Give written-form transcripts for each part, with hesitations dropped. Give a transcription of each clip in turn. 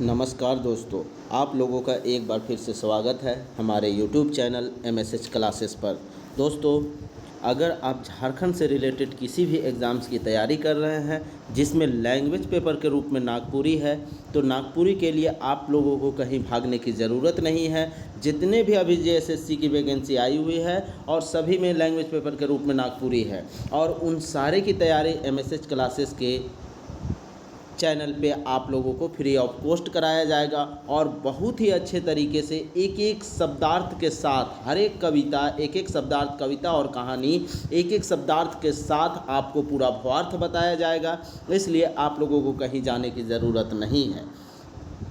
नमस्कार दोस्तों, आप लोगों का एक बार फिर से स्वागत है हमारे YouTube चैनल MSH क्लासेस पर। दोस्तों, अगर आप झारखंड से रिलेटेड किसी भी एग्ज़ाम्स की तैयारी कर रहे हैं जिसमें लैंग्वेज पेपर के रूप में नागपुरी है, तो नागपुरी के लिए आप लोगों को कहीं भागने की ज़रूरत नहीं है। जितने भी अभी JSSC की वैकेंसी आई हुई है और सभी में लैंग्वेज पेपर के रूप में नागपुरी है, और उन सारे की तैयारी MSH क्लासेस के चैनल पे आप लोगों को फ्री ऑफ कॉस्ट कराया जाएगा। और बहुत ही अच्छे तरीके से एक एक शब्दार्थ के साथ, हर एक कविता, एक एक शब्दार्थ, कविता और कहानी, एक एक शब्दार्थ के साथ आपको पूरा भावार्थ बताया जाएगा। इसलिए आप लोगों को कहीं जाने की ज़रूरत नहीं है।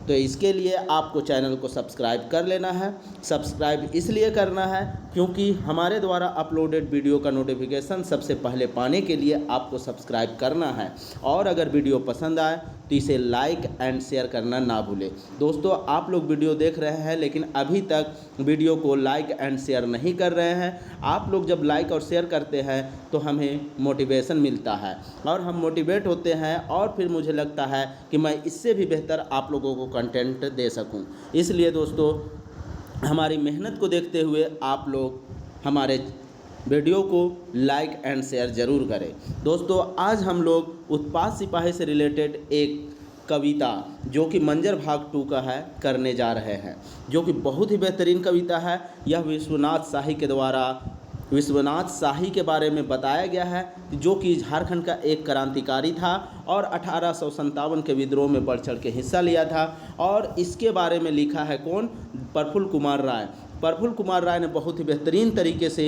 तो इसके लिए आपको चैनल को सब्सक्राइब कर लेना है। सब्सक्राइब इसलिए करना है क्योंकि हमारे द्वारा अपलोडेड वीडियो का नोटिफिकेशन सबसे पहले पाने के लिए आपको सब्सक्राइब करना है। और अगर वीडियो पसंद आए तो इसे लाइक एंड शेयर करना ना भूलें। दोस्तों, आप लोग वीडियो देख रहे हैं लेकिन अभी तक वीडियो को लाइक एंड शेयर नहीं कर रहे हैं। आप लोग जब लाइक और शेयर करते हैं तो हमें मोटिवेशन मिलता है और हम मोटिवेट होते हैं, और फिर मुझे लगता है कि मैं इससे भी बेहतर आप लोगों को कंटेंट दे सकूं। इसलिए दोस्तों, हमारी मेहनत को देखते हुए आप लोग हमारे वीडियो को लाइक एंड शेयर ज़रूर करें। दोस्तों, आज हम लोग उत्पाद सिपाही से रिलेटेड एक कविता जो कि मंजर भाग 2 का है करने जा रहे हैं, जो कि बहुत ही बेहतरीन कविता है। यह विश्वनाथ शाही के द्वारा विश्वनाथ शाही के बारे में बताया गया है, जो कि झारखंड का एक क्रांतिकारी था और 1857 के विद्रोह में बढ़ चढ़ के हिस्सा लिया था। और इसके बारे में लिखा है कौन? प्रफुल्ल कुमार राय। प्रफुल्ल कुमार राय ने बहुत ही बेहतरीन तरीके से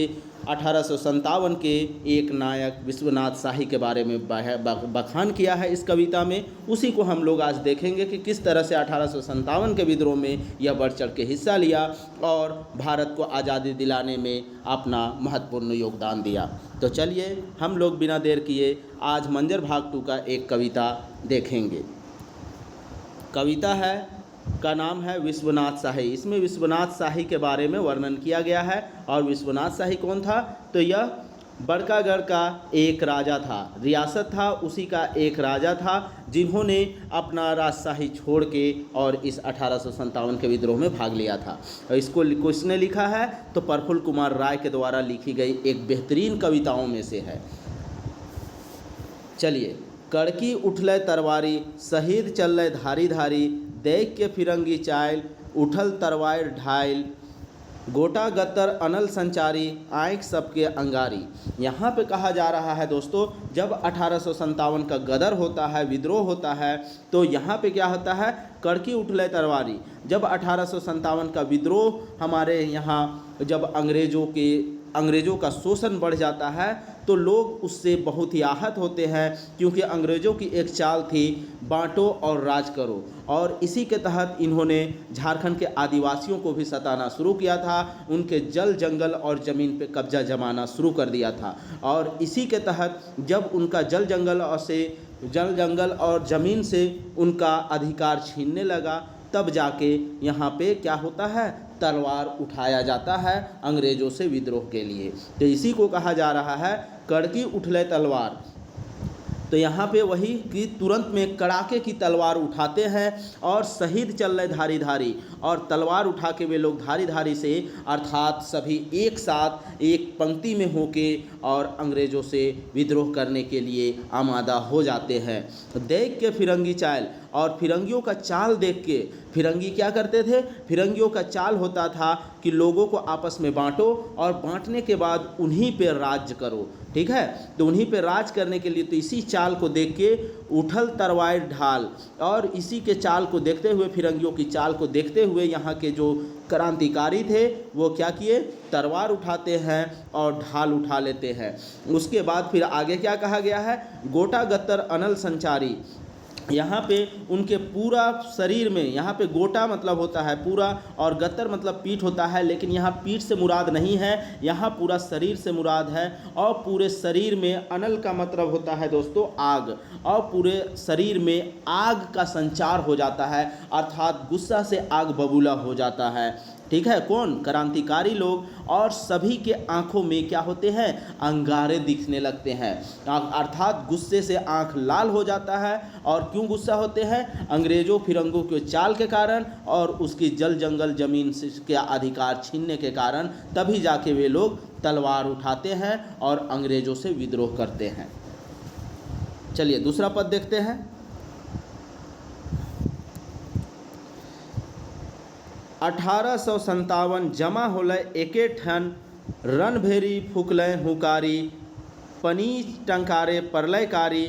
1857 के एक नायक विश्वनाथ शाही के बारे में बखान किया है इस कविता में। उसी को हम लोग आज देखेंगे कि किस तरह से 1857 के विद्रोह में यह बढ़ चढ़ के हिस्सा लिया और भारत को आज़ादी दिलाने में अपना महत्वपूर्ण योगदान दिया। तो चलिए हम लोग बिना देर किए आज मंजर भाग 2 का एक कविता देखेंगे। कविता का नाम है विश्वनाथ शाही। इसमें विश्वनाथ शाही के बारे में वर्णन किया गया है। और विश्वनाथ शाही कौन था? तो यह बड़कागढ़ का एक राजा था, रियासत था, उसी का एक राजा था जिन्होंने अपना राजशाही छोड़ के और इस 1857 के विद्रोह में भाग लिया था। और इसको किसने लिखा है? तो प्रफुल्ल कुमार राय के द्वारा लिखी गई एक बेहतरीन कविताओं में से है। चलिए। कड़की उठलै तरवारी, शहीद चललै धारी धारी, देख के फिरंगी चाइल, उठल तरवार ढाइल, गोटा गत्तर अनल संचारी, आँख सबके अंगारी। यहाँ पे कहा जा रहा है दोस्तों, जब 1857 का गदर होता है, विद्रोह होता है, तो यहाँ पे क्या होता है? कड़की उठलै तरवारी। जब 1857 का विद्रोह हमारे यहाँ, जब अंग्रेज़ों का शोषण बढ़ जाता है तो लोग उससे बहुत ही आहत होते हैं, क्योंकि अंग्रेज़ों की एक चाल थी बांटो और राज करो। और इसी के तहत इन्होंने झारखंड के आदिवासियों को भी सताना शुरू किया था, उनके जल जंगल और ज़मीन पे कब्जा जमाना शुरू कर दिया था। और इसी के तहत जब उनका जल जंगल और ज़मीन से उनका अधिकार छीनने लगा, तब जाके यहाँ पे क्या होता है? तलवार उठाया जाता है अंग्रेज़ों से विद्रोह के लिए। तो इसी को कहा जा रहा है कड़की उठलै तलवार। तो यहाँ पे वही कि तुरंत में कड़ाके की तलवार उठाते हैं और शहीद चल रहे धारी धारी, और तलवार उठा के वे लोग धारी धारी से, अर्थात सभी एक साथ एक पंक्ति में होके और अंग्रेज़ों से विद्रोह करने के लिए आमादा हो जाते हैं। देख के फिरंगी चाल, और फिरंगियों का चाल देख के, फिरंगी क्या करते थे? फिरंगियों का चाल होता था कि लोगों को आपस में बांटो और बांटने के बाद उन्हीं पे राज्य करो। ठीक है, तो उन्हीं पे राज करने के लिए, तो इसी चाल को देख के उठल तरवार ढाल, और इसी के चाल को देखते हुए, फिरंगियों की चाल को देखते हुए यहाँ के जो क्रांतिकारी थे वो क्या किए? तलवार उठाते हैं और ढाल उठा लेते हैं। उसके बाद फिर आगे क्या कहा गया है? गोटा गत्तर अनल संचारी। यहाँ पे उनके पूरा शरीर में, यहाँ पे गोटा मतलब होता है पूरा और गत्तर मतलब पीठ होता है, लेकिन यहाँ पीठ से मुराद नहीं है, यहाँ पूरा शरीर से मुराद है। और पूरे शरीर में, अनल का मतलब होता है दोस्तों आग, और पूरे शरीर में आग का संचार हो जाता है, अर्थात गुस्सा से आग बबूला हो जाता है। ठीक है, कौन? क्रांतिकारी लोग। और सभी के आंखों में क्या होते हैं? अंगारे दिखने लगते हैं, अर्थात गुस्से से आंख लाल हो जाता है। और क्यों गुस्सा होते हैं? अंग्रेजों फिरंगों के चाल के कारण और उसकी जल जंगल जमीन से के अधिकार छीनने के कारण, तभी जाके वे लोग तलवार उठाते हैं और अंग्रेजों से विद्रोह करते हैं। चलिए दूसरा पद देखते हैं। 1857 जमा होलय एके ठन रणभेरी फुकलय हुकारी पनीच टंकारे परलयकारी।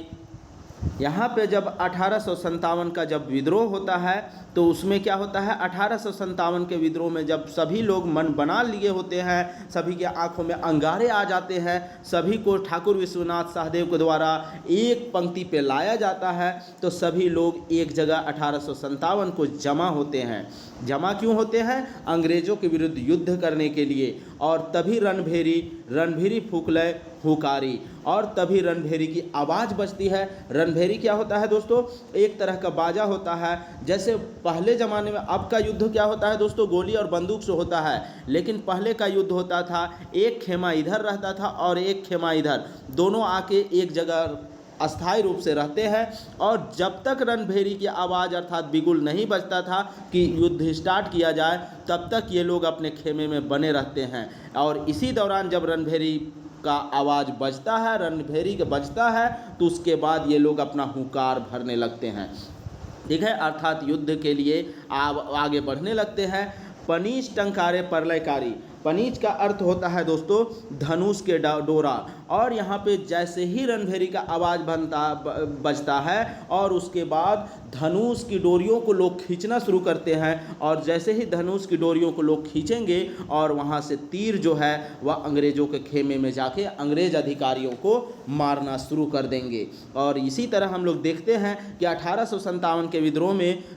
यहाँ पे जब 1857 का जब विद्रोह होता है तो उसमें क्या होता है? 1857 के विद्रोह में जब सभी लोग मन बना लिए होते हैं, सभी के आंखों में अंगारे आ जाते हैं, सभी को ठाकुर विश्वनाथ सहदेव के द्वारा एक पंक्ति पे लाया जाता है, तो सभी लोग एक जगह 1857 को जमा होते हैं। जमा क्यों होते हैं? अंग्रेजों के विरुद्ध युद्ध करने के लिए। और तभी रणभेरी फूकलय हुकारी, और तभी रणभेरी की आवाज़ बजती है। रणभेरी क्या होता है दोस्तों? एक तरह का बाजा होता है। जैसे पहले ज़माने में, अब का युद्ध क्या होता है दोस्तों? गोली और बंदूक से होता है, लेकिन पहले का युद्ध होता था एक खेमा इधर रहता था और एक खेमा इधर, दोनों आके एक जगह अस्थायी रूप से रहते हैं। और जब तक रणभेरी की आवाज़ अर्थात बिगुल नहीं बजता था कि युद्ध स्टार्ट किया जाए, तब तक ये लोग अपने खेमे में बने रहते हैं। और इसी दौरान जब रणभेरी का आवाज़ बजता है, रणभेरी का बजता है, तो उसके बाद ये लोग अपना हुंकार भरने लगते हैं। ठीक है, अर्थात युद्ध के लिए आगे बढ़ने लगते हैं। पनीच टंकारे परलयकारी, पनीच का अर्थ होता है दोस्तों धनुष के डोरा। और यहाँ पे जैसे ही रणभेरी का आवाज़ बजता है और उसके बाद धनुष की डोरियों को लोग खींचना शुरू करते हैं, और जैसे ही धनुष की डोरियों को लोग खींचेंगे और वहाँ से तीर जो है वह अंग्रेज़ों के खेमे में जाके अंग्रेज अधिकारियों को मारना शुरू कर देंगे। और इसी तरह हम लोग देखते हैं कि 1857 के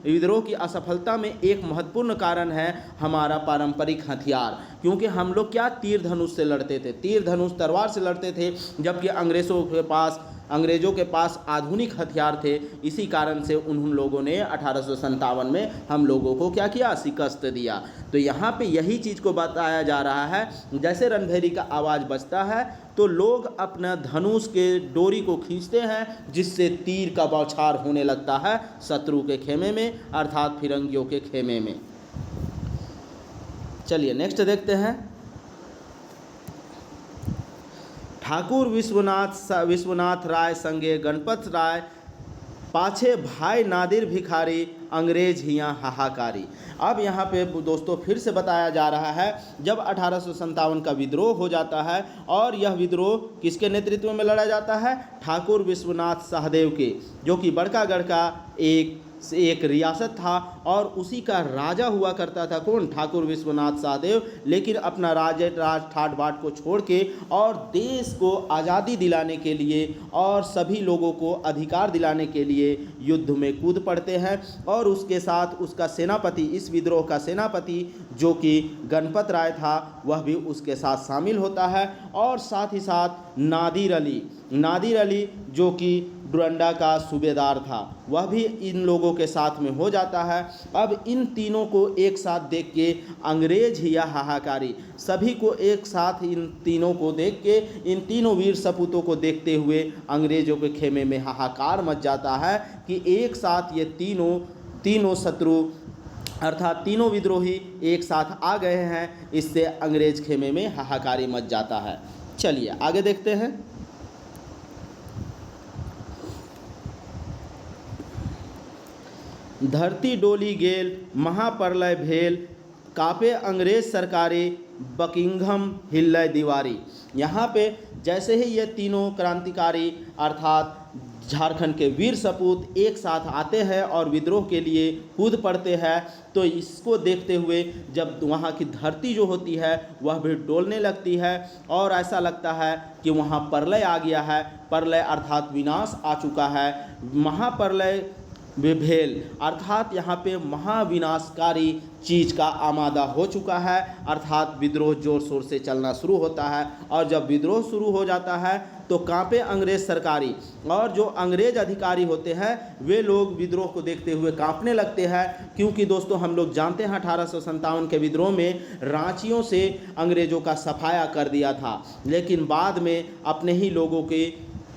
विद्रोह की असफलता में एक महत्वपूर्ण कारण है हमारा पारंपरिक हथियार। क्योंकि हम लोग क्या तीर धनुष से लड़ते थे, तीर धनुष तलवार से लड़ते थे, जबकि अंग्रेज़ों के पास आधुनिक हथियार थे। इसी कारण से उन लोगों ने 1857 में हम लोगों को क्या किया? शिकस्त दिया। तो यहाँ पे यही चीज़ को बताया जा रहा है, जैसे रणभेरी का आवाज़ बजता है तो लोग अपना धनुष के डोरी को खींचते हैं, जिससे तीर का बौछार होने लगता है शत्रु के खेमे में, अर्थात फिरंगियों के खेमे में। चलिए नेक्स्ट देखते हैं। ठाकुर विश्वनाथ राय संगे गणपत राय पाछे भाई नादिर भिखारी अंग्रेज हियाँ हाहाकारी। अब यहाँ पे दोस्तों फिर से बताया जा रहा है, जब 1857 का विद्रोह हो जाता है, और यह विद्रोह किसके नेतृत्व में लड़ा जाता है? ठाकुर विश्वनाथ सहदेव के, जो कि बड़कागढ़ का एक रियासत था, और उसी का राजा हुआ करता था कौन? ठाकुर विश्वनाथ सहदेव। लेकिन अपना राज ठाट बाट को छोड़ के और देश को आज़ादी दिलाने के लिए और सभी लोगों को अधिकार दिलाने के लिए युद्ध में कूद पड़ते हैं। और उसके साथ उसका सेनापति, इस विद्रोह का सेनापति जो कि गणपत राय था, वह भी उसके साथ शामिल होता है। और साथ ही साथ नादिर अली जो कि डुरंडा का सूबेदार था, वह भी इन लोगों के साथ में हो जाता है। अब इन तीनों को एक साथ देख के अंग्रेज हिया हाहाकारी, सभी को एक साथ इन तीनों को देख के, इन तीनों वीर सपूतों को देखते हुए अंग्रेजों के खेमे में हाहाकार मच जाता है कि एक साथ ये तीनों शत्रु अर्थात तीनों विद्रोही एक साथ आ गए हैं। इससे अंग्रेज खेमे में हाहाकारी मच जाता है। चलिए आगे देखते हैं। धरती डोली गेल महाप्रलय भेल कापे अंग्रेज सरकारी बकिंघम हिल्लय दीवारी। यहाँ पे जैसे ही ये तीनों क्रांतिकारी अर्थात झारखंड के वीर सपूत एक साथ आते हैं और विद्रोह के लिए कूद पड़ते हैं, तो इसको देखते हुए जब वहाँ की धरती जो होती है वह भी डोलने लगती है, और ऐसा लगता है कि वहाँ प्रलय आ गया है। प्रलय अर्थात विनाश आ चुका है। महाप्रलय भेल अर्थात यहाँ पे महाविनाशकारी चीज़ का आमादा हो चुका है, अर्थात विद्रोह जोर शोर से चलना शुरू होता है। और जब विद्रोह शुरू हो जाता है तो कांपे अंग्रेज सरकारी, और जो अंग्रेज अधिकारी होते हैं वे लोग विद्रोह को देखते हुए कांपने लगते हैं। क्योंकि दोस्तों हम लोग जानते हैं 1857 के विद्रोह में रांचियों से अंग्रेजों का सफाया कर दिया था, लेकिन बाद में अपने ही लोगों के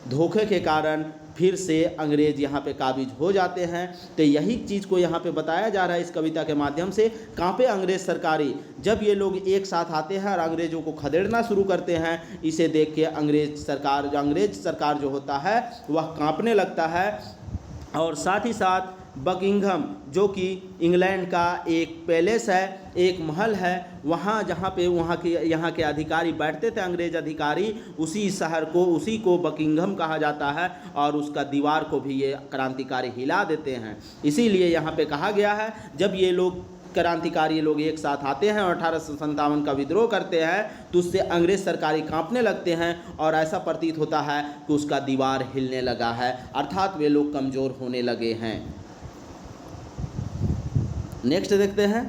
धोखे के कारण फिर से अंग्रेज यहाँ पे काबिज हो जाते हैं। तो यही चीज़ को यहाँ पे बताया जा रहा है इस कविता के माध्यम से। कांपे अंग्रेज सरकारी, जब ये लोग एक साथ आते हैं और अंग्रेजों को खदेड़ना शुरू करते हैं, इसे देख के अंग्रेज सरकार जो होता है वह कांपने लगता है। और साथ ही साथ बकिंघम, जो कि इंग्लैंड का एक पैलेस है, एक महल है, वहाँ जहाँ पे यहाँ के अधिकारी बैठते थे, अंग्रेज अधिकारी, उसी शहर को, उसी को बकिंघम कहा जाता है। और उसका दीवार को भी ये क्रांतिकारी हिला देते हैं। इसीलिए यहाँ पे कहा गया है जब ये लोग क्रांतिकारी लोग एक साथ आते हैं और 1857 का विद्रोह करते हैं तो उससे अंग्रेज सरकारी कांपने लगते हैं और ऐसा प्रतीत होता है कि उसका दीवार हिलने लगा है, अर्थात वे लोग कमज़ोर होने लगे हैं। नेक्स्ट देखते हैं,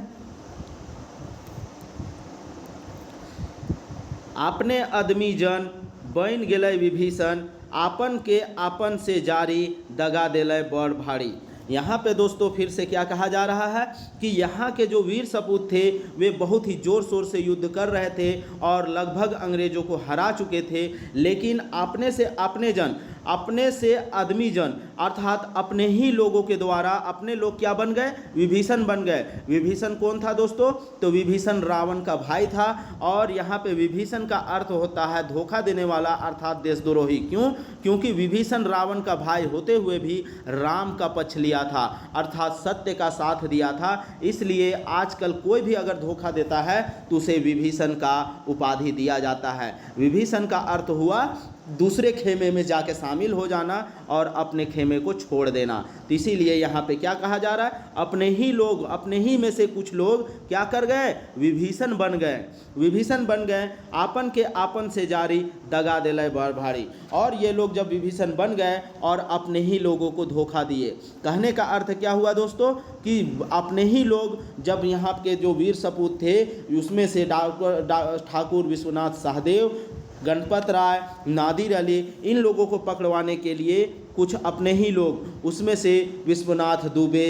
आपने आदमी जन बन गेलै विभीषण, आपन के आपन से जारी दगा देलै बड़ भारी। यहाँ पे दोस्तों फिर से क्या कहा जा रहा है कि यहाँ के जो वीर सपूत थे वे बहुत ही ज़ोर शोर से युद्ध कर रहे थे और लगभग अंग्रेज़ों को हरा चुके थे, लेकिन अपने से अपने जन, अपने से आदमी जन, अर्थात अपने ही लोगों के द्वारा अपने लोग क्या बन गए, विभीषण बन गए। विभीषण कौन था दोस्तों? तो विभीषण रावण का भाई था। और यहाँ पे विभीषण का अर्थ होता है धोखा देने वाला, अर्थात देशद्रोही। क्यों? क्योंकि विभीषण रावण का भाई होते हुए भी राम का पक्ष लिया था, अर्थात सत्य का साथ दिया था। इसलिए आजकल कोई भी अगर धोखा देता है तो उसे विभीषण का उपाधि दिया जाता है। विभीषण का अर्थ हुआ दूसरे खेमे में जाके शामिल हो जाना और अपने खेमे को छोड़ देना। तो इसीलिए यहाँ पे क्या कहा जा रहा है, अपने ही लोग, अपने ही में से कुछ लोग क्या कर गए, विभीषण बन गए। विभीषण बन गए, आपन के आपन से जारी दगा देलै बड़ भारी। और ये लोग जब विभीषण बन गए और अपने ही लोगों को धोखा दिए, कहने का अर्थ क्या हुआ दोस्तों कि अपने ही लोग, जब यहाँ के जो वीर सपूत थे उसमें से ठाकुर विश्वनाथ सहदेव, गणपत राय, नादिर अली, इन लोगों को पकड़वाने के लिए कुछ अपने ही लोग, उसमें से विश्वनाथ दुबे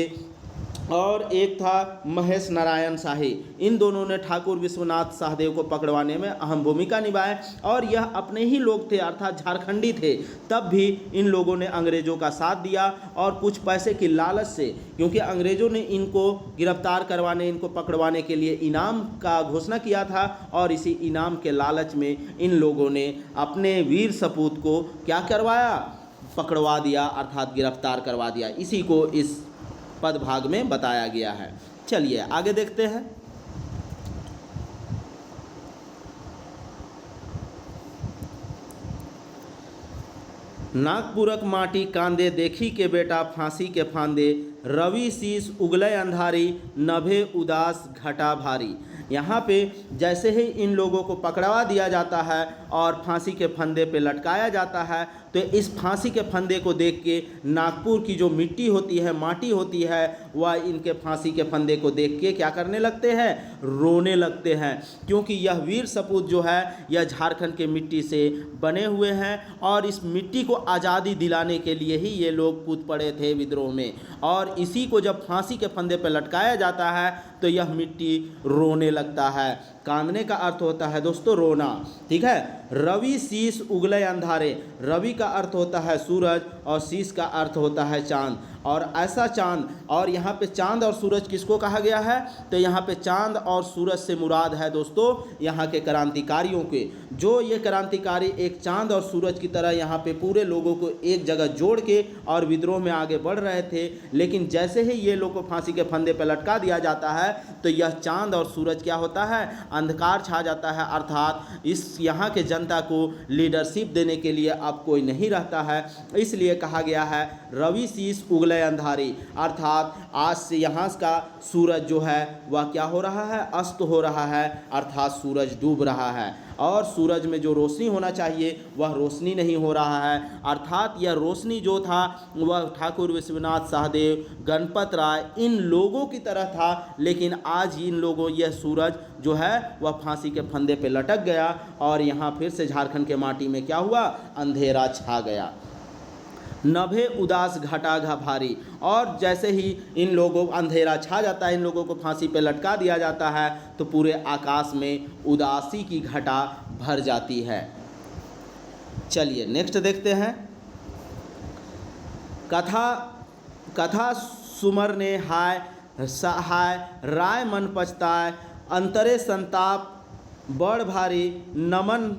और एक था महेश नारायण शाही, इन दोनों ने ठाकुर विश्वनाथ सहदेव को पकड़वाने में अहम भूमिका निभाए। और यह अपने ही लोग थे, अर्थात झारखंडी थे। तब भी इन लोगों ने अंग्रेज़ों का साथ दिया और कुछ पैसे की लालच से, क्योंकि अंग्रेज़ों ने इनको गिरफ्तार करवाने, इनको पकड़वाने के लिए इनाम का घोषणा किया था, और इसी इनाम के लालच में इन लोगों ने अपने वीर सपूत को क्या करवाया, पकड़वा दिया, अर्थात गिरफ्तार करवा दिया। इसी को इस पद भाग में बताया गया है। चलिए आगे देखते हैं। नागपुरक माटी कांदे देखी के बेटा फांसी के फांदे, रवि शीश उगले अंधारी नभे उदास घटा भारी। यहाँ पे जैसे ही इन लोगों को पकड़वा दिया जाता है और फांसी के फंदे पे लटकाया जाता है, तो इस फांसी के फंदे को देख के नागपुर की जो मिट्टी होती है, माटी होती है, वह इनके फांसी के फंदे को देख के क्या करने लगते हैं, रोने लगते हैं। क्योंकि यह वीर सपूत जो है यह झारखंड के मिट्टी से बने हुए हैं और इस मिट्टी को आज़ादी दिलाने के लिए ही ये लोग कूद पड़े थे विद्रोह में। और इसी को जब फांसी के फंदे पर लटकाया जाता है तो यह मिट्टी रोने लगता है। कांदने का अर्थ होता है दोस्तों रोना, ठीक है। रवि शीश उगले अंधारे, रवि का अर्थ होता है सूरज और शीश का अर्थ होता है चांद। और ऐसा चांद, और यहाँ पे चांद और सूरज किसको कहा गया है, तो यहाँ पे चांद और सूरज से मुराद है दोस्तों यहाँ के क्रांतिकारियों के। जो ये क्रांतिकारी एक चांद और सूरज की तरह यहाँ पे पूरे लोगों को एक जगह जोड़ के और विद्रोह में आगे बढ़ रहे थे, लेकिन जैसे ही ये लोग को फांसी के फंदे पर लटका दिया जाता है तो यह चांद और सूरज क्या होता है, अंधकार छा जाता है। अर्थात इस यहाँ के जनता को लीडरशिप देने के लिए अब कोई नहीं रहता है। इसलिए कहा गया है रवि शीश उगले अंधारी, अर्थात आज से यहाँ का सूरज जो है वह क्या हो रहा है, अस्त हो रहा है, अर्थात सूरज डूब रहा है। और सूरज में जो रोशनी होना चाहिए वह रोशनी नहीं हो रहा है। अर्थात यह रोशनी जो था वह ठाकुर विश्वनाथ सहदेव, गणपत राय इन लोगों की तरह था, लेकिन आज इन लोगों यह सूरज जो है वह फांसी के फंदे पे लटक गया और यहाँ फिर से झारखंड के माटी में क्या हुआ, अंधेरा छा गया। नभे उदास घटा घा भारी, और जैसे ही इन लोगों अंधेरा छा जाता है, इन लोगों को फांसी पे लटका दिया जाता है, तो पूरे आकाश में उदासी की घटा भर जाती है। चलिए नेक्स्ट देखते हैं। कथा सुमरने हाय सहाय राय मन पछताय, अंतरे संताप बड़ भारी नमन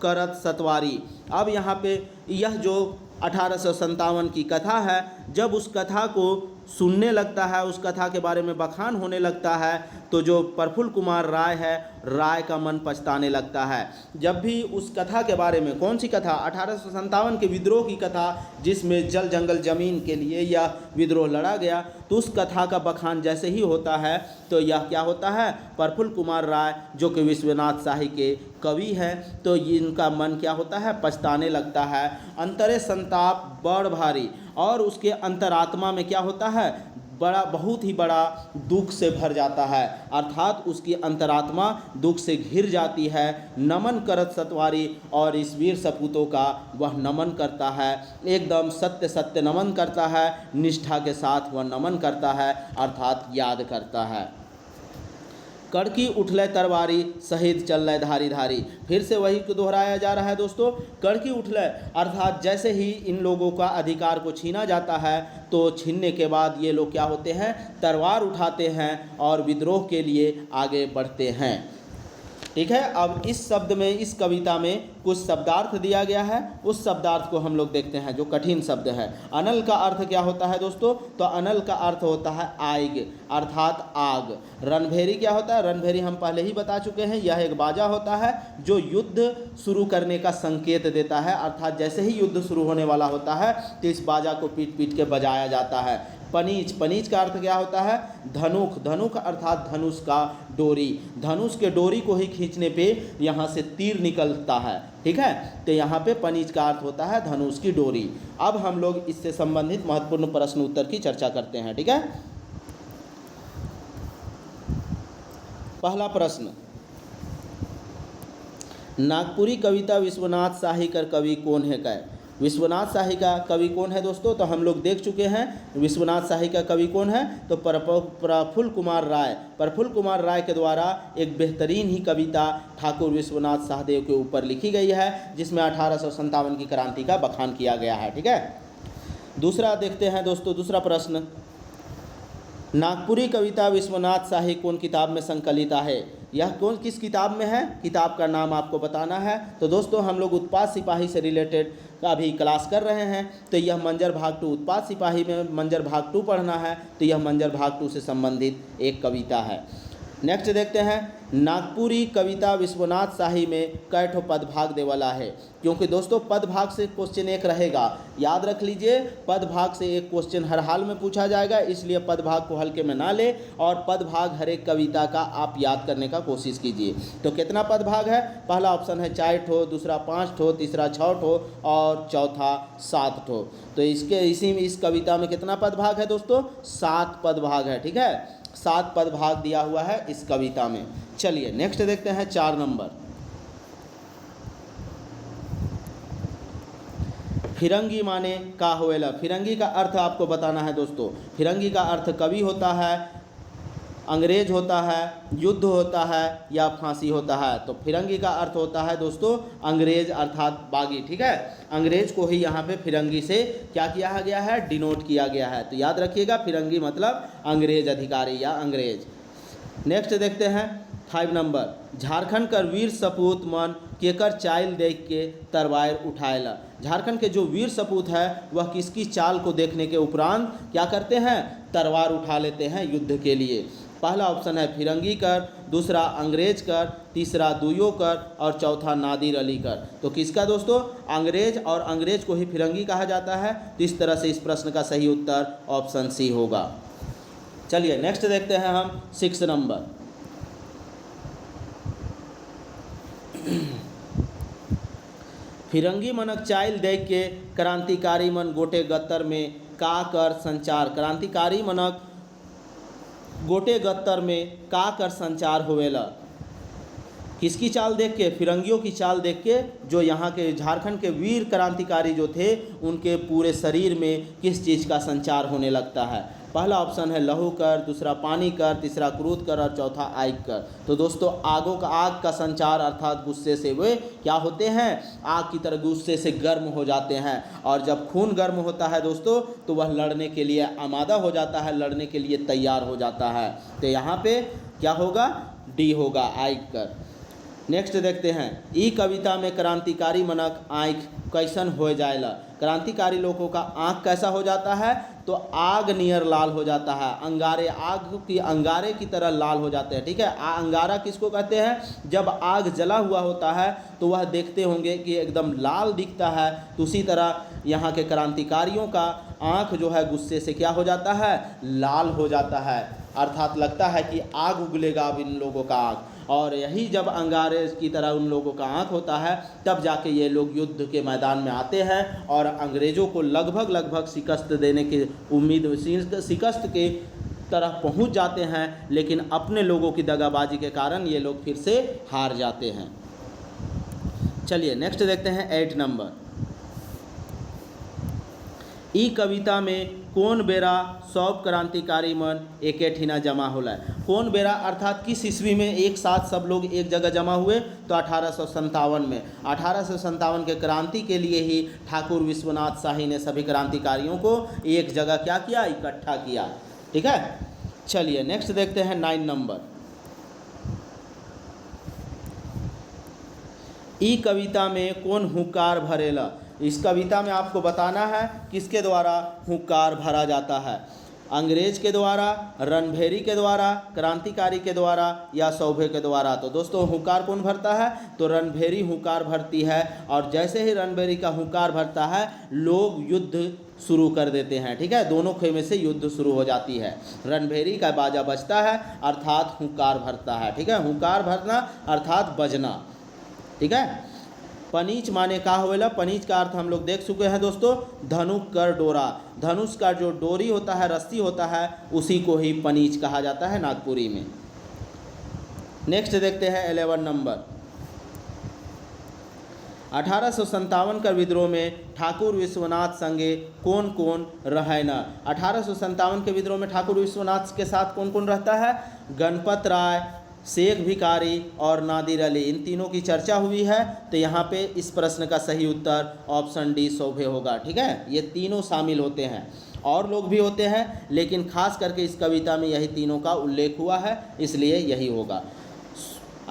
करत सतवारी। अब यहाँ पे यह जो 1857 की कथा है, जब उस कथा को सुनने लगता है, उस कथा के बारे में बखान होने लगता है, तो जो प्रफुल्ल कुमार राय है, राय का मन पछताने लगता है। जब भी उस कथा के बारे में, कौन सी कथा, 1857 के विद्रोह की कथा, जिसमें जल जंगल ज़मीन के लिए यह विद्रोह लड़ा गया, तो उस कथा का बखान जैसे ही होता है, तो यह क्या होता है, प्रफुल्ल कुमार राय जो कि विश्वनाथ शाही के कवि हैं, तो इनका मन क्या होता है, पछताने लगता है। अंतरे संताप बड़ भारी, और उसके अंतरात्मा में क्या होता है, बहुत ही बड़ा दुख से भर जाता है, अर्थात उसकी अंतरात्मा दुख से घिर जाती है। नमन करत सतवारी, और इस वीर सपूतों का वह नमन करता है, एकदम सत्य सत्य नमन करता है, निष्ठा के साथ वह नमन करता है, अर्थात याद करता है। कड़की उठले तरवारी शहीद चल धारी धारी, फिर से वही को दोहराया जा रहा है दोस्तों। कड़की उठले अर्थात जैसे ही इन लोगों का अधिकार को छीना जाता है, तो छीनने के बाद ये लोग क्या होते हैं, तलवार उठाते हैं और विद्रोह के लिए आगे बढ़ते हैं। ठीक है, अब इस शब्द में, इस कविता में कुछ शब्दार्थ दिया गया है, उस शब्दार्थ को हम लोग देखते हैं, जो कठिन शब्द है। अनल का अर्थ क्या होता है दोस्तों, तो अनल का अर्थ होता है आग, अर्थात आग। रणभेरी क्या होता है, रणभेरी हम पहले ही बता चुके हैं, यह एक बाजा होता है जो युद्ध शुरू करने का संकेत देता है, अर्थात जैसे ही युद्ध शुरू होने वाला होता है तो इस बाजा को पीट पीट के बजाया जाता है। पनीच, पनीच का अर्थ क्या होता है, धनुक, धनुक अर्थात धनुष का डोरी, धनुष के डोरी को ही खींचने पे यहाँ से तीर निकलता है। ठीक है, तो यहाँ पे पनीच का अर्थ होता है धनुष की डोरी। अब हम लोग इससे संबंधित महत्वपूर्ण प्रश्न उत्तर की चर्चा करते हैं। ठीक है, पहला प्रश्न, नागपुरी कविता विश्वनाथ शाही का कवि कौन है? कै विश्वनाथ शाही का कवि कौन है दोस्तों, तो हम लोग देख चुके हैं विश्वनाथ शाही का कवि कौन है, तो प्रफुल्ल कुमार राय। प्रफुल्ल कुमार राय के द्वारा एक बेहतरीन ही कविता ठाकुर विश्वनाथ सहदेव के ऊपर लिखी गई है, जिसमें 1857 की क्रांति का बखान किया गया है। ठीक है, दूसरा देखते हैं दोस्तों, दूसरा प्रश्न, नागपुरी कविता विश्वनाथ शाही कौन किताब में संकलित है? यह कौन किस किताब में है, किताब का नाम आपको बताना है। तो दोस्तों हम लोग उत्पात सिपाही से रिलेटेड अभी क्लास कर रहे हैं, तो यह मंजर भाग 2, उत्पात सिपाही में मंजर भाग 2 पढ़ना है, तो यह मंजर भाग 2 से संबंधित एक कविता है। नेक्स्ट देखते हैं, नागपुरी कविता विश्वनाथ शाही में कैठो पदभाग देवाला है? क्योंकि दोस्तों पदभाग से क्वेश्चन एक रहेगा, याद रख लीजिए, पदभाग से एक क्वेश्चन हर हाल में पूछा जाएगा, इसलिए पदभाग को हल्के में ना ले और पदभाग हर एक कविता का आप याद करने का कोशिश कीजिए। तो कितना पदभाग है? पहला ऑप्शन है 4 ठो, दूसरा 5 ठो, तीसरा 6 ठो और चौथा 7 ठो। तो इस कविता में कितना पदभाग है दोस्तों? 7 पदभाग है। ठीक है, 7 पदभाग दिया हुआ है इस कविता में। चलिए नेक्स्ट देखते हैं 4 नंबर, फिरंगी माने का होएला? फिरंगी का अर्थ आपको बताना है दोस्तों। फिरंगी का अर्थ कवि होता है, अंग्रेज होता है, युद्ध होता है या फांसी होता है। तो फिरंगी का अर्थ होता है दोस्तों अंग्रेज अर्थात बागी। ठीक है, अंग्रेज को ही यहाँ पे फिरंगी से क्या किया गया है, डिनोट किया गया है। तो याद रखिएगा, फिरंगी मतलब अंग्रेज अधिकारी या अंग्रेज। नेक्स्ट देखते हैं 5 नंबर, झारखंड कर वीर सपूत मन केकर चाल देख के तरवार उठाएला? झारखंड के जो वीर सपूत है वह किसकी चाल को देखने के उपरांत क्या करते हैं, तरवार उठा लेते हैं युद्ध के लिए। पहला ऑप्शन है फिरंगी कर, दूसरा अंग्रेज कर, तीसरा दुयो कर और चौथा नादिर अली कर। तो किसका दोस्तों, अंग्रेज, और अंग्रेज को ही फिरंगी कहा जाता है। तो इस तरह से इस प्रश्न का सही उत्तर ऑप्शन सी होगा। चलिए नेक्स्ट देखते हैं हम 6 नंबर, फिरंगी मनक चाइल देख के क्रांतिकारी मन गोटे गत्तर में का कर संचार। क्रांतिकारी मनक गोटे गत्तर में का कर संचार होवेला। किसकी चाल देख के? फिरंगियों की चाल देख के, जो यहाँ के झारखंड के वीर क्रांतिकारी जो थे उनके पूरे शरीर में किस चीज़ का संचार होने लगता है। पहला ऑप्शन है लहू कर, दूसरा पानी कर, तीसरा क्रोध कर और चौथा आग कर। तो दोस्तों आग का संचार अर्थात गुस्से से वे क्या होते हैं, आग की तरह गुस्से से गर्म हो जाते हैं। और जब खून गर्म होता है दोस्तों तो वह लड़ने के लिए आमादा हो जाता है, लड़ने के लिए तैयार हो जाता है। तो यहाँ पे क्या होगा? डी होगा, आग कर। नेक्स्ट देखते हैं, ई कविता में क्रांतिकारी मनक आँख कैसन हो जाएला। क्रांतिकारी लोगों का आँख कैसा हो जाता है? तो आग नियर लाल हो जाता है, अंगारे, अंगारे की तरह लाल हो जाते हैं। ठीक है, अंगारा किसको कहते हैं? जब आग जला हुआ होता है तो वह देखते होंगे कि एकदम लाल दिखता है। तो उसी तरह यहाँ के क्रांतिकारियों का आँख जो है गुस्से से क्या हो जाता है? लाल हो जाता है, अर्थात लगता है कि आग उगलेगा अब इन लोगों का आँख। और यही जब अंगारे की तरह उन लोगों का आँख होता है तब जाके ये लोग युद्ध के मैदान में आते हैं और अंग्रेज़ों को लगभग शिकस्त देने की उम्मीद, शिकस्त के तरफ पहुंच जाते हैं। लेकिन अपने लोगों की दगाबाजी के कारण ये लोग फिर से हार जाते हैं। चलिए नेक्स्ट देखते हैं 8 नंबर। ई कविता में कौन बेरा सब क्रांतिकारी मन एके ठिना जमा होला। कौन बेरा अर्थात किस ईस्वी में एक साथ सब लोग एक जगह जमा हुए? तो 1857 में। 1857 के क्रांति के लिए ही ठाकुर विश्वनाथ शाही ने सभी क्रांतिकारियों को एक जगह क्या किया? इकट्ठा किया। ठीक है, चलिए नेक्स्ट देखते हैं 9 नंबर। ई कविता में कौन हुंकार भरेला। इस कविता में आपको बताना है किसके द्वारा हुंकार भरा जाता है, अंग्रेज के द्वारा, रणभेरी के द्वारा, क्रांतिकारी के द्वारा या सौभे के द्वारा। तो दोस्तों हुंकार कौन भरता है? तो रणभेरी हुंकार भरती है। और जैसे ही रणभेरी का हुंकार भरता है लोग युद्ध शुरू कर देते हैं। ठीक है, दोनों खेमे से युद्ध शुरू हो जाती है। रणभेरी का बाजा बजता है अर्थात हुंकार भरता है। ठीक है, हुंकार भरना अर्थात बजना। ठीक है, पनीच माने का होवेला। पनीच का अर्थ हम लोग देख चुके हैं दोस्तों, धनुक कर डोरा। धनुष का जो डोरी होता है, रस्सी होता है, उसी को ही पनीच कहा जाता है नागपुरी में। नेक्स्ट देखते हैं 11 नंबर। 1857 का विद्रोह में ठाकुर विश्वनाथ संगे कौन कौन रहना। 1857 के विद्रोह में ठाकुर विश्वनाथ के साथ कौन कौन रहता है? गणपत राय, शेख भिखारी और नादिर अली, इन तीनों की चर्चा हुई है। तो यहाँ पे इस प्रश्न का सही उत्तर ऑप्शन डी सौभे होगा। ठीक है, ये तीनों शामिल होते हैं, और लोग भी होते हैं लेकिन खास करके इस कविता में यही तीनों का उल्लेख हुआ है, इसलिए यही होगा।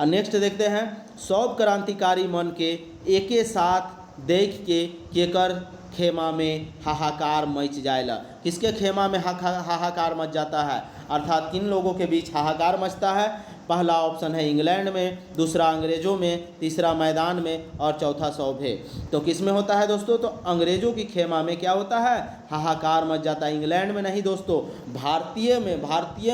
नेक्स्ट देखते हैं, सब क्रांतिकारी मन के एके साथ देख के केकर खेमा में हाहाकार मच जाएला। किसके खेमा में हाहाकार मच जाता है, अर्थात किन लोगों के बीच हाहाकार मचता है? पहला ऑप्शन है इंग्लैंड में, दूसरा अंग्रेज़ों में, तीसरा मैदान में और चौथा सौभे। तो किस में होता है दोस्तों? तो अंग्रेज़ों की खेमा में क्या होता है? हाहाकार मच जाता है। इंग्लैंड में नहीं दोस्तों, भारतीय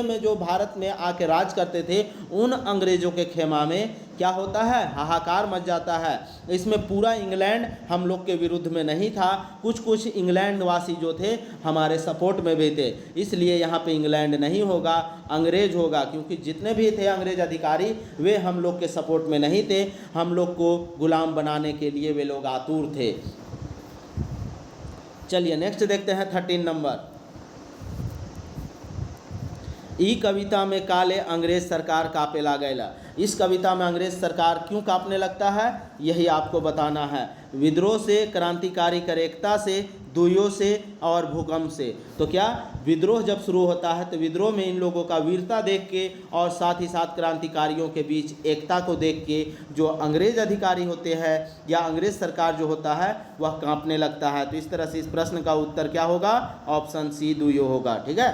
में जो भारत में आके राज करते थे उन अंग्रेज़ों के खेमा में क्या होता है? हाहाकार मच जाता है। इसमें पूरा इंग्लैंड हम लोग के विरुद्ध में नहीं था, कुछ इंग्लैंड वासी जो थे हमारे सपोर्ट में भी थे, इसलिए यहाँ पे इंग्लैंड नहीं होगा, अंग्रेज होगा। क्योंकि जितने भी थे अंग्रेज अधिकारी वे हम लोग के सपोर्ट में नहीं थे, हम लोग को गुलाम बनाने के लिए वे लोग आतुर थे। चलिए नेक्स्ट देखते हैं 13 नंबर। ई कविता में काले अंग्रेज सरकार कापे लागेला। इस कविता में अंग्रेज सरकार क्यों कांपने लगता है यही आपको बताना है। विद्रोह से, क्रांतिकारी करेक्ता से, दुइयों से और भूकंप से। तो क्या विद्रोह जब शुरू होता है तो विद्रोह में इन लोगों का वीरता देख के और साथ ही साथ क्रांतिकारियों के बीच एकता को देख के जो अंग्रेज अधिकारी होते हैं या अंग्रेज सरकार जो होता है वह कांपने लगता है। तो इस तरह से इस प्रश्न का उत्तर क्या होगा? ऑप्शन सी दुइयों होगा। ठीक है,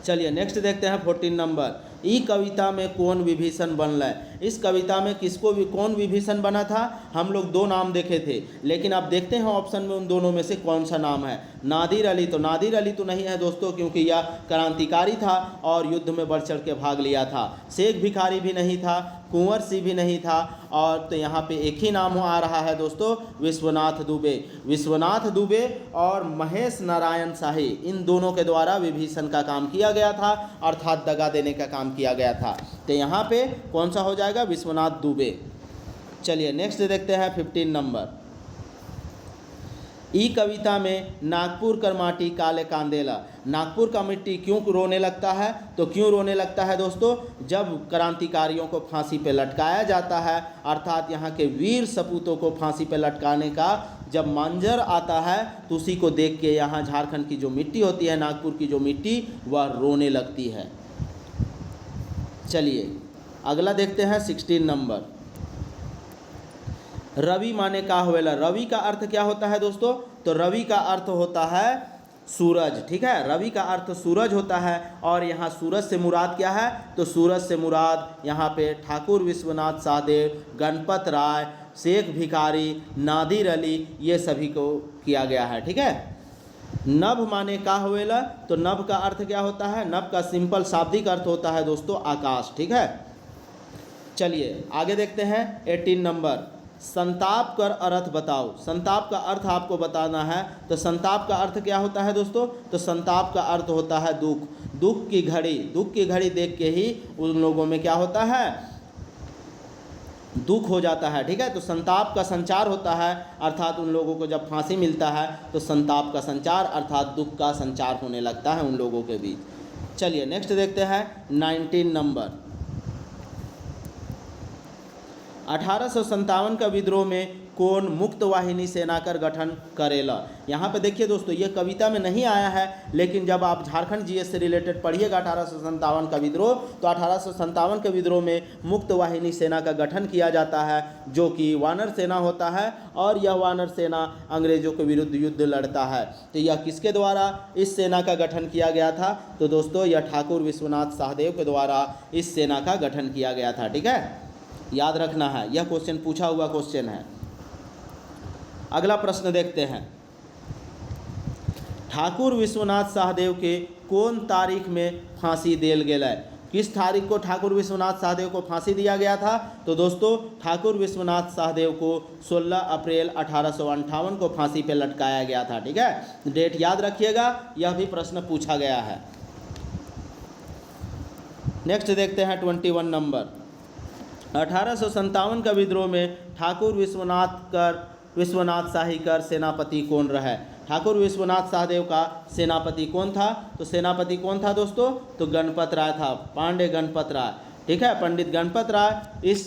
चलिए नेक्स्ट देखते हैं 14 नंबर। ई कविता में कौन विभीषण बनल। इस कविता में कौन विभीषण बना था? हम लोग 2 नाम देखे थे, लेकिन अब देखते हैं ऑप्शन में उन दोनों में से कौन सा नाम है। नादिर अली, तो नादिर अली तो नहीं है दोस्तों, क्योंकि यह क्रांतिकारी था और युद्ध में बढ़ चढ़ के भाग लिया था। शेख भिखारी भी नहीं था, कुंवर सिंह भी नहीं था और तो यहाँ पे एक ही नाम आ रहा है दोस्तों, विश्वनाथ दुबे। विश्वनाथ दुबे और महेश नारायण शाही, इन दोनों के द्वारा विभीषण का काम किया गया था, अर्थात दगा देने का काम किया गया था। तो यहाँ पे कौन सा हो जाएगा, विश्वनाथ दुबे। चलिए नेक्स्ट देखते हैं 15 नंबर। ई कविता में नागपुर कर माटी काले कांदेला, नागपुर का मिट्टी क्यों रोने लगता है? तो क्यों रोने लगता है दोस्तों, जब क्रांतिकारियों को फांसी पे लटकाया जाता है, अर्थात यहाँ के वीर सपूतों को फांसी पे लटकाने का जब मंजर आता है, तो उसी को देख के यहाँ झारखंड की जो मिट्टी होती है, नागपुर की जो मिट्टी, वह रोने लगती है। चलिए अगला देखते हैं 16 नंबर। रवि माने का होवेला, रवि का अर्थ क्या होता है दोस्तों? तो रवि का अर्थ होता है सूरज, ठीक है, रवि का अर्थ सूरज होता है। और यहाँ सूरज से मुराद क्या है? तो सूरज से मुराद यहाँ पे ठाकुर विश्वनाथ सहदेव, गणपत राय, शेख भिखारी, नादिर अली, ये सभी को किया गया है, ठीक है। नभ माने का होवेला, तो नभ का अर्थ क्या होता है? नभ का सिंपल शाब्दिक अर्थ होता है दोस्तों आकाश, ठीक है। चलिए आगे देखते हैं 18 नंबर। संताप कर अर्थ बताओ, संताप का अर्थ आपको बताना है। तो संताप का अर्थ क्या होता है दोस्तों? तो संताप का अर्थ होता है दुख, दुख की घड़ी, दुख की घड़ी देख के ही उन लोगों में क्या होता है, दुख हो जाता है, ठीक है। तो संताप का संचार होता है, अर्थात उन लोगों को जब फांसी मिलता है तो संताप का संचार अर्थात दुख का संचार होने लगता है उन लोगों के बीच। चलिए नेक्स्ट देखते हैं 19 नंबर। 1857 का विद्रोह में कौन मुक्त वाहिनी सेना कर गठन करेला? यहाँ पे देखिए दोस्तों, ये कविता में नहीं आया है, लेकिन जब आप झारखंड जीएस से रिलेटेड पढ़िएगा 1857 का विद्रोह, तो 1857 के विद्रोह में मुक्त वाहिनी सेना का गठन किया जाता है, जो कि वानर सेना होता है, और यह वानर सेना अंग्रेजों के विरुद्ध युद्ध लड़ता है। तो यह किसके द्वारा इस सेना का गठन किया गया था? तो दोस्तों यह ठाकुर विश्वनाथ सहदेव के द्वारा इस सेना का गठन किया गया था, ठीक है, याद रखना है, यह क्वेश्चन पूछा हुआ क्वेश्चन है। अगला प्रश्न देखते हैं। ठाकुर विश्वनाथ सहदेव के कौन तारीख में फांसी देल गेल है? किस तारीख को ठाकुर विश्वनाथ सहदेव को फांसी दिया गया था? तो दोस्तों ठाकुर विश्वनाथ सहदेव को 16 अप्रैल 1858 को फांसी पे लटकाया गया था, ठीक है। डेट याद रखिएगा, यह भी प्रश्न पूछा गया है। नेक्स्ट देखते हैं 21 नंबर। 1857 का विद्रोह में ठाकुर विश्वनाथ शाही कर सेनापति कौन रहे? ठाकुर विश्वनाथ सहदेव का सेनापति कौन था? तो सेनापति कौन था दोस्तों? तो गणपत राय था, पांडे गणपत राय, ठीक है, पंडित गणपत राय इस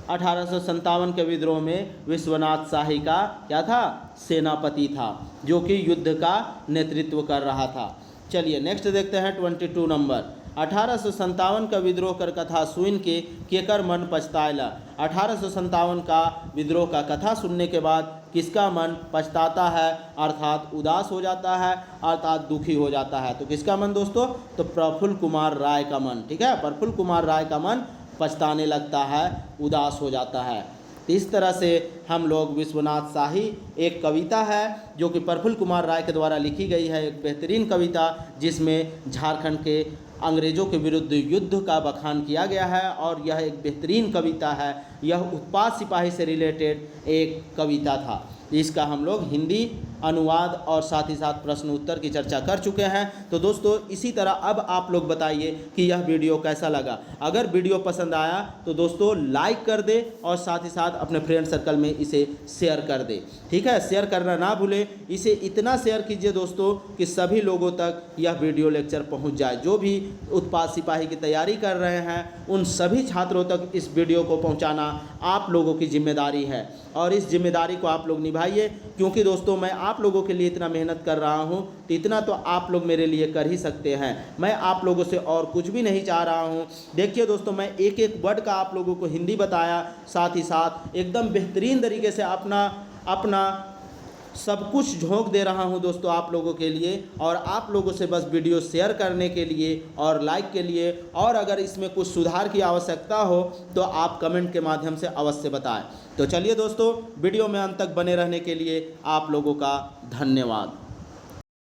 1857 के विद्रोह में विश्वनाथ शाही का क्या था? सेनापति था, जो कि युद्ध का नेतृत्व कर रहा था। चलिए नेक्स्ट देखते हैं 22 नंबर। 1857 का विद्रोह कर कथा सुन के केकर मन पछताएला? 1857 का विद्रोह का कथा सुनने के बाद किसका मन पछताता है, अर्थात उदास हो जाता है, अर्थात दुखी हो जाता है? तो किसका मन दोस्तों? तो प्रफुल्ल कुमार राय का मन, ठीक है, प्रफुल्ल कुमार राय का मन पछताने लगता है, उदास हो जाता है। तो इस तरह से हम लोग विश्वनाथ शाही एक कविता है जो कि प्रफुल्ल कुमार राय के द्वारा लिखी गई है, एक बेहतरीन कविता जिसमें झारखंड के अंग्रेज़ों के विरुद्ध युद्ध का बखान किया गया है, और यह एक बेहतरीन कविता है। यह उत्पात सिपाही से रिलेटेड एक कविता था। इसका हम लोग हिंदी अनुवाद और साथ ही साथ प्रश्न उत्तर की चर्चा कर चुके हैं। तो दोस्तों इसी तरह अब आप लोग बताइए कि यह वीडियो कैसा लगा। अगर वीडियो पसंद आया तो दोस्तों लाइक कर दे और साथ ही साथ अपने फ्रेंड सर्कल में इसे शेयर कर दे, ठीक है, शेयर करना ना भूले। इसे इतना शेयर कीजिए दोस्तों कि सभी लोगों तक यह वीडियो लेक्चर पहुंच जाए। जो भी उत्पात सिपाही की तैयारी कर रहे हैं उन सभी छात्रों तक इस वीडियो को पहुँचाना आप लोगों की जिम्मेदारी है, और इस जिम्मेदारी को आप लोग निभाइए, क्योंकि दोस्तों मैं आप लोगों के लिए इतना मेहनत कर रहा हूं, तो इतना तो आप लोग मेरे लिए कर ही सकते हैं। मैं आप लोगों से और कुछ भी नहीं चाह रहा हूं। देखिए दोस्तों, मैं एक एक वर्ड का आप लोगों को हिंदी बताया, साथ ही साथ एकदम बेहतरीन तरीके से अपना सब कुछ झोंक दे रहा हूं दोस्तों आप लोगों के लिए, और आप लोगों से बस वीडियो शेयर करने के लिए और लाइक के लिए, और अगर इसमें कुछ सुधार की आवश्यकता हो तो आप कमेंट के माध्यम से अवश्य बताएं। तो चलिए दोस्तों, वीडियो में अंत तक बने रहने के लिए आप लोगों का धन्यवाद।